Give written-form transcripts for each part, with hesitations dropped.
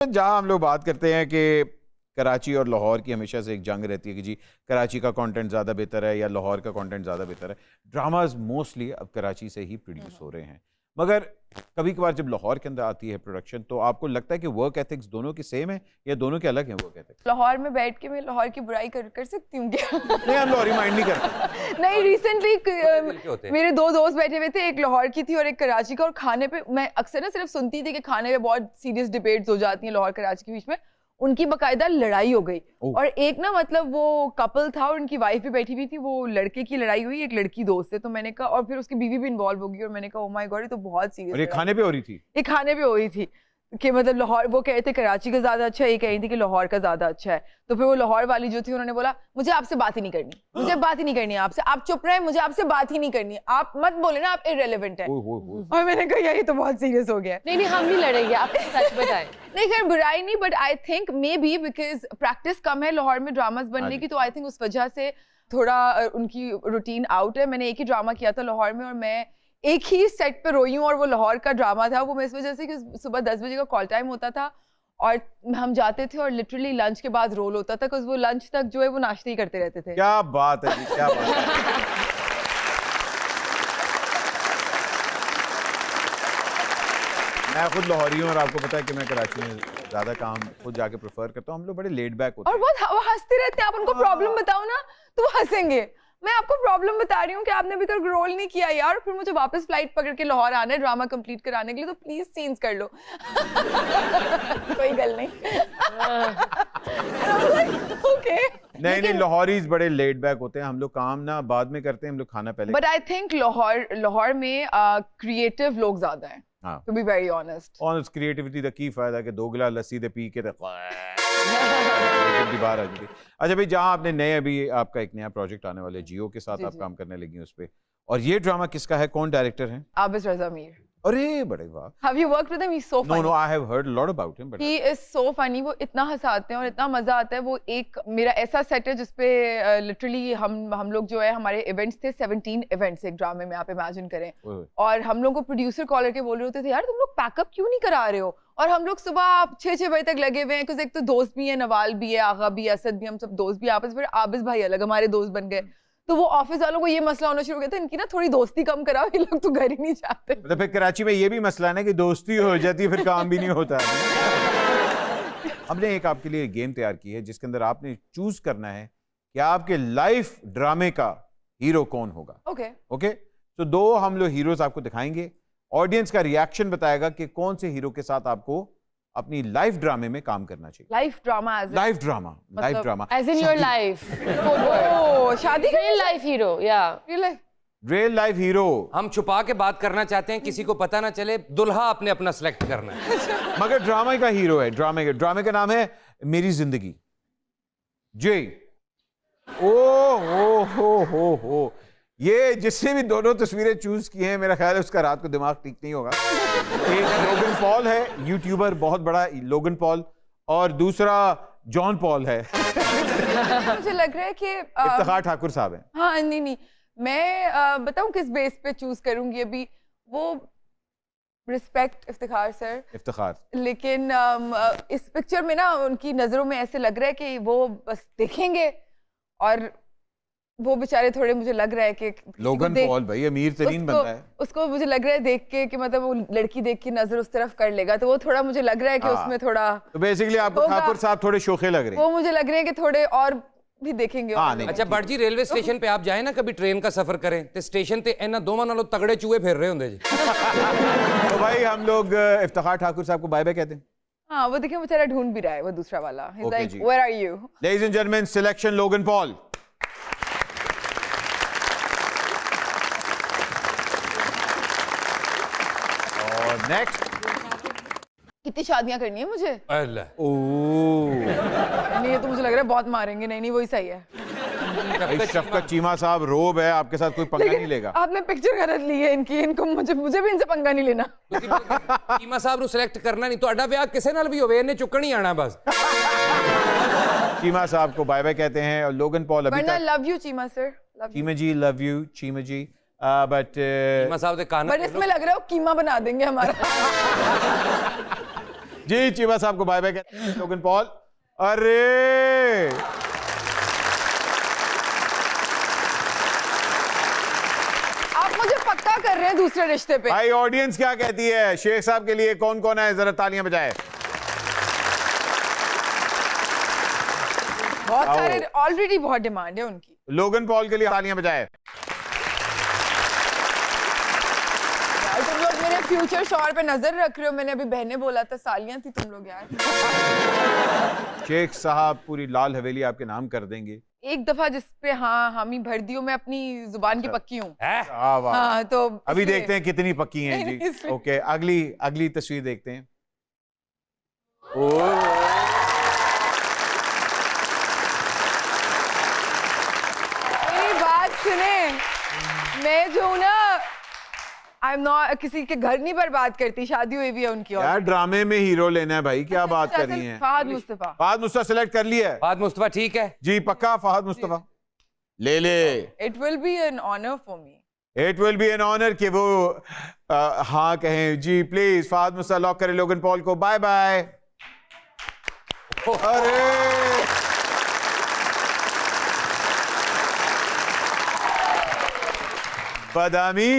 जहां हम लोग बात करते हैं कि कराची और लाहौर की हमेशा से एक जंग रहती है कि जी कराची का कंटेंट ज़्यादा बेहतर है या लाहौर का कंटेंट ज़्यादा बेहतर है। ड्रामाज मोस्टली अब कराची से ही प्रोड्यूस हो रहे हैं, मगर कभी कभार जब लाहौर के अंदर आती है प्रोडक्शन तो आपको लगता है कि वर्क एथिक्स दोनों की सेम है या दोनों के अलग हैं वर्क एथिक्स? लाहौर में बैठ के मैं लाहौर की बुराई कर सकती हूँ क्या? नहीं, हम लाहौरी माइंड नहीं करते। नहीं, रिसेंटली मेरे दो दोस्त बैठे हुए थे, एक लाहौर की थी और एक कराची का, और खाने पे मैं अक्सर ना सिर्फ सुनती थी कि खाने पे बहुत सीरियस डिबेट्स हो जाती हैं लाहौर कराची के बीच में। उनकी बकायदा लड़ाई हो गई और एक ना मतलब वो कपल था और उनकी वाइफ भी बैठी हुई थी, वो लड़के की लड़ाई हुई, एक लड़की दोस्त है, तो मैंने कहा, और फिर उसकी बीवी भी इन्वॉल्व होगी, और मैंने कहा ओ माय गॉड, ये तो बहुत सीरियस। और ये खाने पे हो रही थी? ये खाने पे हो रही थी कि मतलब लाहौर, वो कह रहे थे कराची का ज्यादा अच्छा है, ये कह रही थी कि लाहौर का ज्यादा अच्छा है। तो फिर वो लाहौर वाली जो थी उन्होंने बोला मुझे आपसे बात ही नहीं करनी, मुझे बात ही नहीं करनी है आपसे, आप चुप रहे, मुझे आपसे बात ही नहीं करनी है, आप मत बोले ना, आप इररिलेवेंट है। और मैंने कहा यार ये तो बहुत सीरियस हो गया। नहीं हम नहीं लड़ेंगे, आप सच बताएं। नहीं खैर बुराई नहीं, but I think maybe because practice कम है लाहौर में ड्रामास बनने की, तो आई थिंक उस वजह से थोड़ा उनकी रूटीन आउट है। मैंने एक ही ड्रामा किया था लाहौर में और मैं एक ही सेट पे रोई हूँ, और वो लाहौर का ड्रामा था। वो मैं इस वजह से कि सुबह 10 बजे का कॉल टाइम होता था और हम जाते थे और लिटरली लंच के बाद रोल होता था, बिकॉज वो लंच तक जो है वो नाश्ते ही करते रहते थे। क्या बात है जी, क्या बात है। मैं खुद लाहौरी हूँ और आपको पता है कि मैं कराची में ज्यादा काम खुद जाके प्रेफर करता हूँ। हम लोग बड़े लेड बैक होते हैं और बहुत वो हंसते रहते हैं। आप उनको प्रॉब्लम बताओ ना तो वो हंसेंगे। मैं आपको प्रॉब्लम बता रही हूँ कि आपने अभी तक रोल नहीं किया यार, फिर मुझे वापस फ्लाइट पकड़ के लाहौर आना है ड्रामा कंप्लीट कराने के लिए, तो प्लीज सीन्स कर लो। कोई गल नहीं। ओके नहीं, लाहौरीज बड़े लेड बैक होते हैं। हम लोग काम ना बाद में करते हैं, हम लोग खाना पहले। बट आई थिंक लाहौर में क्रिएटिव लोग ज्यादा हैं, to be very honest. Honest creativity दा की फायदा कि 2 गिलास लस्सी दे पी के बाहर आ जाती। अच्छा भाई, जहाँ आपने नए अभी आपका एक नया प्रोजेक्ट आने वाले जियो के साथ आप काम करने लगी उस पे, और ये ड्रामा किसका है, कौन डायरेक्टर है? आबिद रज़ा मीर। अरे बड़े वाह। Have you worked with him? He's so funny. No, I have heard a lot about him. But he is so funny. वो इतना हंसाते हैं और इतना मजा आता है। वो एक मेरा ऐसा सेट है जिसपे लिटरली हम लोग जो है, हमारे इवेंट्स थे 17 इवेंट्स एक ड्रामे में, आप इमेजिन करें। और हम लोग को प्रोड्यूसर कॉल करके बोल रहे होते थे यार तुम लोग पैकअप क्यों नहीं करा रहे हो, और हम लोग सुबह 6 बजे तक लगे हुए हैं, क्योंकि एक तो दोस्त भी है, नवाल भी है, आगा भी, असद भी, हम सब दोस्त भी आपस में। आबिद भाई अलग हमारे दोस्त बन गए, तो वो ऑफिस वालों को ये मसला होना शुरू हो गया था, इनकी ना थोड़ी दोस्ती कम कराओ, ये लोग तो घर ही नहीं जाते। मतलब फिर कराची में ये भी मसला है ना कि दोस्ती हो जाती है फिर काम भी नहीं होता है। हमने एक आपके लिए गेम तैयार की है जिसके अंदर आपने चूज करना है कि आपके लाइफ ड्रामे का हीरो कौन होगा। ओके तो 2 हम लोग हीरोज आपको दिखाएंगे, ऑडियंस का रिएक्शन बताएगा कि कौन से हीरो के साथ आपको अपनी लाइफ ड्रामे में काम करना चाहिए। Life drama as in your life। ओह शादी का real life hero, real life hero. हम छुपा के बात करना चाहते हैं, किसी को पता ना चले, दुल्हा आपने अपना सिलेक्ट करना है। मगर ड्रामे का हीरो है, ड्रामे का नाम है मेरी जिंदगी। जी ओ हो ये जिससे भी दोनों तस्वीरें चूज की हैं, मेरा ख्याल है उसका रात को दिमाग ठीक नहीं होगा। एक लोगन पॉल है, यूट्यूबर बहुत बड़ा लोगन पॉल, और दूसरा जॉन पॉल है। मुझे लग रहा है कि इफ्तिखार ठाकुर साहब हैं। हाँ नहीं मैं बताऊं किस बेस पे चूज करूंगी अभी, वो रिस्पेक्ट इफ्तिखार सर, इफ्तिखार, लेकिन इस पिक्चर में ना उनकी नजरों में ऐसे लग रहा है कि वो बस देखेंगे, और वो बेचारे थोड़े, मुझे लग रहा है कि लोगन पॉल भाई अमीर तरीन बंदा है, उसको मुझे लग रहा है देख के कि मतलब वो लड़की देख के नजर उस तरफ कर लेगा, तो वो थोड़ा मुझे लग रहा है कि उसमें थोड़ा, तो बेसिकली आपको ठाकुर साहब थोड़े शोखे लग रहे हैं। वो मुझे लग रहे हैं कि थोड़े और भी देखेंगे। अच्छा बट जी, रेलवे स्टेशन पे आप जाए ना कभी, ट्रेन का सफर करें तो स्टेशन पे इन्हां दोवां नालों तगड़े चूहे फिर रहे होंगे जी। तो भाई हम लोग इफ्तिखार ठाकुर साहब को बाय बाय कहते हैं। हाँ वो देखिए बेचारा ढूंढ भी रहा है, वो दूसरा वाला। He's like, where are you? Ladies and gentlemen, selection Logan Paul. और नेक्स्ट, कितनी शादियां करनी है मुझे? अल्लाह, नहीं ये तो मुझे लग रहा है बहुत मारेंगे। नहीं वही सही है। शफकत चीमा साहब रोब है, आपके साथ कोई पंगा नहीं लेगा। आपने पिक्चर गलत ली है इनकी, इनको मुझे भी इनसे पंगा नहीं लेना। चीमा साहब नु सिलेक्ट करना नहीं, ਤੁਹਾਡਾ ਵਿਆਹ ਕਿਸੇ ਨਾਲ भी होवे, ਇਹਨੇ चुक्कन ही आना बस। चीमा साहब को बाय बाय कहते हैं, और लोगन पॉल अभी तक love you Cheema sir, Cheema ji love you Cheema ji, but Cheema साहब दे कान, बट इसमें लग रहा है कीमा बना देंगे हमारा। जी चीमा साहब को बाय बाय कहते हैं लोगन पॉल। अरे आप मुझे पक्का कर रहे हैं दूसरे रिश्ते पे। भाई ऑडियंस क्या कहती है शेख साहब के लिए? कौन कौन है जरा तालियां बजाए। बहुत सारे, ऑलरेडी बहुत डिमांड है उनकी। लोगन पॉल के लिए तालियां बजाए। यार तुम लोग मेरे फ्यूचर शौहर पे नजर रख रहे हो। मैंने अभी बहने बोला था, सालियां थी तुम लोग यार। शेख साहब पूरी लाल हवेली आपके नाम कर देंगे। एक दफा जिसपे हाँ हामी भर दी हूँ, मैं अपनी जुबान की पक्की हूँ। वाह। हाँ तो अभी इसलिए- देखते हैं कितनी पक्की हैं नहीं, जी। इसलिए- ओके अगली तस्वीर देखते हैं। ओ मेरी बात सुने, मैं जो हूँ ना, आई एम नॉट, किसी के घर नहीं बर्बाद करती, शादी हुई भी है उनकी। और यार ड्रामे में हीरो लेना है भाई, क्या बात कर रही हैं? फहद मुस्तफा। फहद मुस्तफा सेलेक्ट कर लिया है फहद मुस्तफा ठीक है जी, पक्का फहद मुस्तफा ले ले। It will be an honour for me. It will be an honour कि वो हाँ कहें जी। प्लीज फहद मुस्तफा लॉक करें लोगन पॉल को। Bye bye. अरे बादामी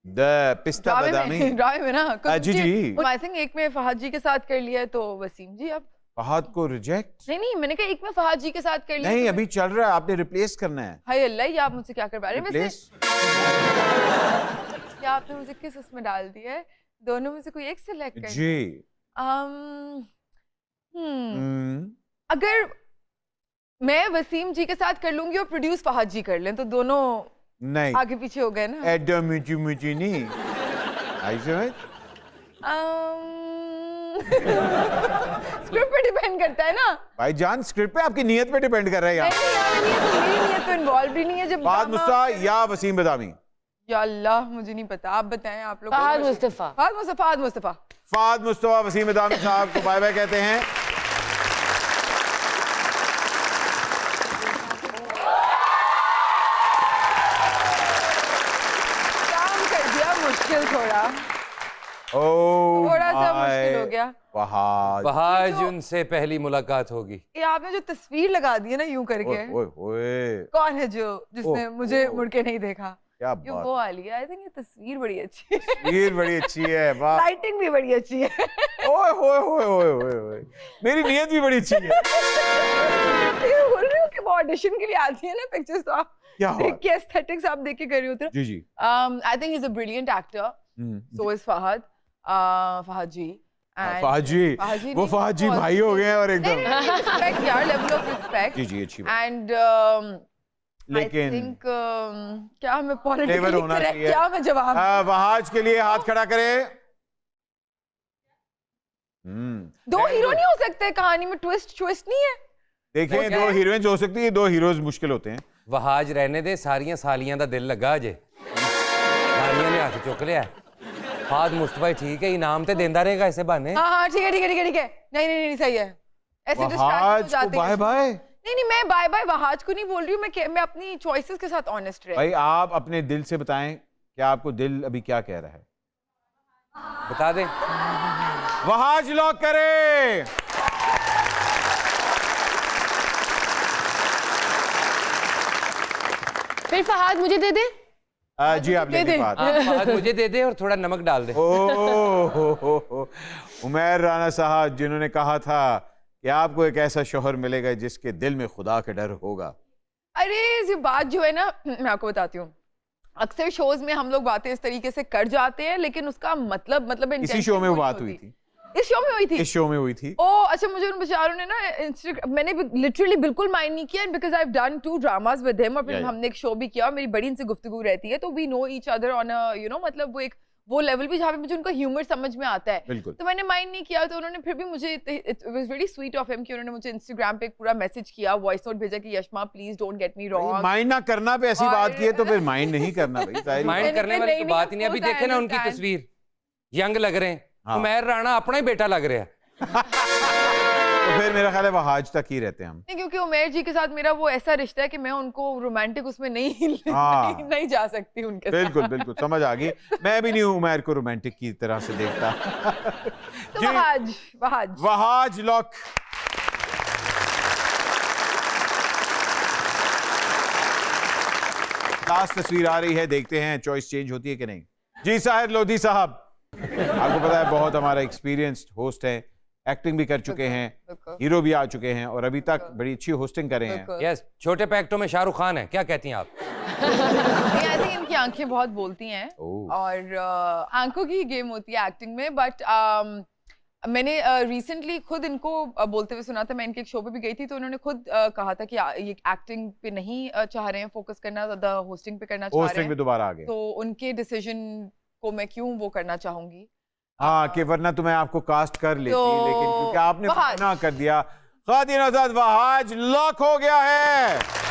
द पिस्ता बादामी। ड्रामे में ना जी, जी। आई थिंक एक में फहद जी के साथ कर लिया है तो वसीम जी अब। फहद को रिजेक्ट नहीं मैंने कहा एक में फहद जी के साथ कर लिया। नहीं, अभी चल रहा है, आपने रिप्लेस करना है। हाय अल्लाह, ये आप मुझसे क्या करवा रहे हैं? रिप्लेस क्या आपने मुझे किस उसमें डाल दिया है? दोनों में से कोई एक सिलेक्ट कर। जी। अगर मैं वसीम जी के साथ कर लूंगी और प्रोड्यूस फहद जी कर लें तो दोनों नहीं आगे पीछे हो गए ना। एडम मुची मुची नहीं ऐसे स्क्रिप्ट पे डिपेंड करता है ना भाई जान, स्क्रिप्ट पे आपकी नीयत पे डिपेंड कर रहा है यार। नहीं यार, मेरी नीयत तो इन्वॉल्व ही नहीं है। जब फहद मुस्तफा या वसीम बदामी? या अल्लाह मुझे नहीं पता, आप बताएं। आप लोग फहद मुस्तफा। फहद मुस्तफा। फहद मुस्तफा वसीम बदामी साहब को बाय बाय कहते हैं। काम कर दिया मुश्किल थोड़ा सा मुश्किल हो गया। फहद उनसे पहली मुलाकात होगी। ये आपने जो तस्वीर लगा दी है ना यूं करके, कौन है जिसने मुझे मुड़ के नहीं देखा? क्या ये बात। वो वाली है। आई थिंक ये तस्वीर बड़ी अच्छी है। तस्वीर बड़ी अच्छी है, वाह। लाइटिंग भी बड़ी अच्छी है। ओए होए होए होए होए होए, मेरी नीयत भी बड़ी अच्छी है। ये बोल रही हूँ कि वो ऑडिशन के लिए आती है ना पिक्चर्स, तो आप क्या देख के एस्थेटिक्स आप देख के कर रही होते हो। जी जी। I think he is a brilliant actor, so is Fahad ji. Fahad ji, वो फहद जी भाई हो गए हैं और एकदम रिस्पेक्ट यार, लेवल ऑफ रिस्पेक्ट। जी जी अच्छी बात। एंड लेकिन I think, क्या मैं फ्लेवर पॉलिटिकली होना करेक्ट, चाहिए। क्या मैं जवाब फहद के लिए हाथ खड़ा करें। दो हीरो नहीं हो सकते कहानी में, ट्विस्ट नहीं है। देखें, दो हीरोइंस हो सकती है, दो हीरोज मुश्किल होते हैं। वहाज रहने दे, सारियां सालियां दा दिल लगा अजे, सालियां ने हाथ चुक लिया। फहद मुस्तफा ठीक है, इनाम ते देंदा रहेगा ऐसे बहाने। हाँ ठीक है। नहीं सही है। ऐसे डिस्ट्रैक्ट हो वहाज जाते को बाय हैं। बाय। नहीं मैं बाय बाय वहाज को नहीं बोल रही हूँ, मैं अपनी चॉइसेस के साथ ऑनेस्ट रहे। भाई आप अपने दिल से बताएं कि आपको दिल अभी क्या कह रहा है। बता दे। वहाज लॉक करें। फिर फहद मुझे दे दे। जी आप दे लेने दे। बात। फहद मुझे दे दे और थोड़ा नमक डाल दे। हो उमैर राना साहब, जिन्होंने कहा था कि आपको एक ऐसा शौहर मिलेगा जिसके दिल में खुदा का डर होगा। अरे ये बात जो है ना, मैं आपको बताती हूँ, अक्सर शोज में हम लोग बातें इस तरीके से कर जाते हैं, लेकिन उसका मतलब इसी शो में वो बात हुई थी। इस शो में हुई थी। इस शो में हुई थी। ओ अच्छा, मुझे उन बेचारों ने ना मैंने लिटरली बिल्कुल माइंड नहीं किया, because I have done 2 dramas with him, और फिर हमने एक शो भी किया, मेरी बड़ी इनसे गुफ्तगू रहती है, तो we know each other on a you know, मतलब वो एक वो लेवल भी जहाँ पे मुझे उनका ह्यूमर समझ में आता है। बिल्कुल। तो मैंने माइंड नहीं किया, तो उन्होंने फिर भी मुझे, it was very sweet of him कि उन्होंने मुझे इंस्टाग्राम पे एक पूरा मैसेज किया, वॉइस नोट भेजा कि Yashma please don't get me wrong. Mind ना करना पे ऐसी बात की है तो फिर माइंड नहीं करना भाई, जाहिर है। माइंड करने वाली तो बात ही नहीं। अभी देखे ना उनकी तस्वीर, यंग लग रहे हैं। उमैर राणा अपना ही बेटा लग रहा है। तो फिर मेरा ख्याल है वहाज तक ही रहते हैं हम। नहीं, क्योंकि उमेर जी के साथ मेरा वो ऐसा रिश्ता है कि मैं उनको रोमांटिक उसमें नहीं हाँ। नहीं जा सकती उनके साथ। बिल्कुल बिल्कुल समझ आ गई। मैं भी नहीं हूं उमैर को रोमांटिक की तरह से देखता। तो वहाज वहाज वहाज लॉक। लास्ट तस्वीर आ रही है, देखते हैं चॉइस चेंज होती है कि नहीं। जी साहिर लोधी साहब, आपको पता है बहुत हमारा एक्सपीरियंस्ड होस्ट है, एक्टिंग भी कर चुके हैं, हीरो भी आ चुके हैं और अभी तक बड़ी अच्छी होस्टिंग कर रहे हैं। यस, छोटे पैक्टों में शाहरुख खान है, क्या कहती हैं आप? आई थिंक इनकी आंखें बहुत बोलती हैं ओह। और आंखों की गेम होती है एक्टिंग में। बट मैंने रिसेंटली खुद इनको बोलते हुए सुना था, मैं इनके एक शो पे भी गई थी, तो उन्होंने खुद कहा था कि ये एक्टिंग पे नहीं चाह रहे हैं फोकस करना, ज्यादा होस्टिंग पे करना चाह रहे होस्टिंग हैं। में दोबारा आ गए। तो उनके डिसीजन को मैं क्यों वो करना चाहूंगी। हाँ कि वरना तो मैं आपको कास्ट कर लेती, तो लेकिन क्योंकि आपने वहाज। मना कर दिया, ख़ातिन आज़ाद वहाज लॉक हो गया है।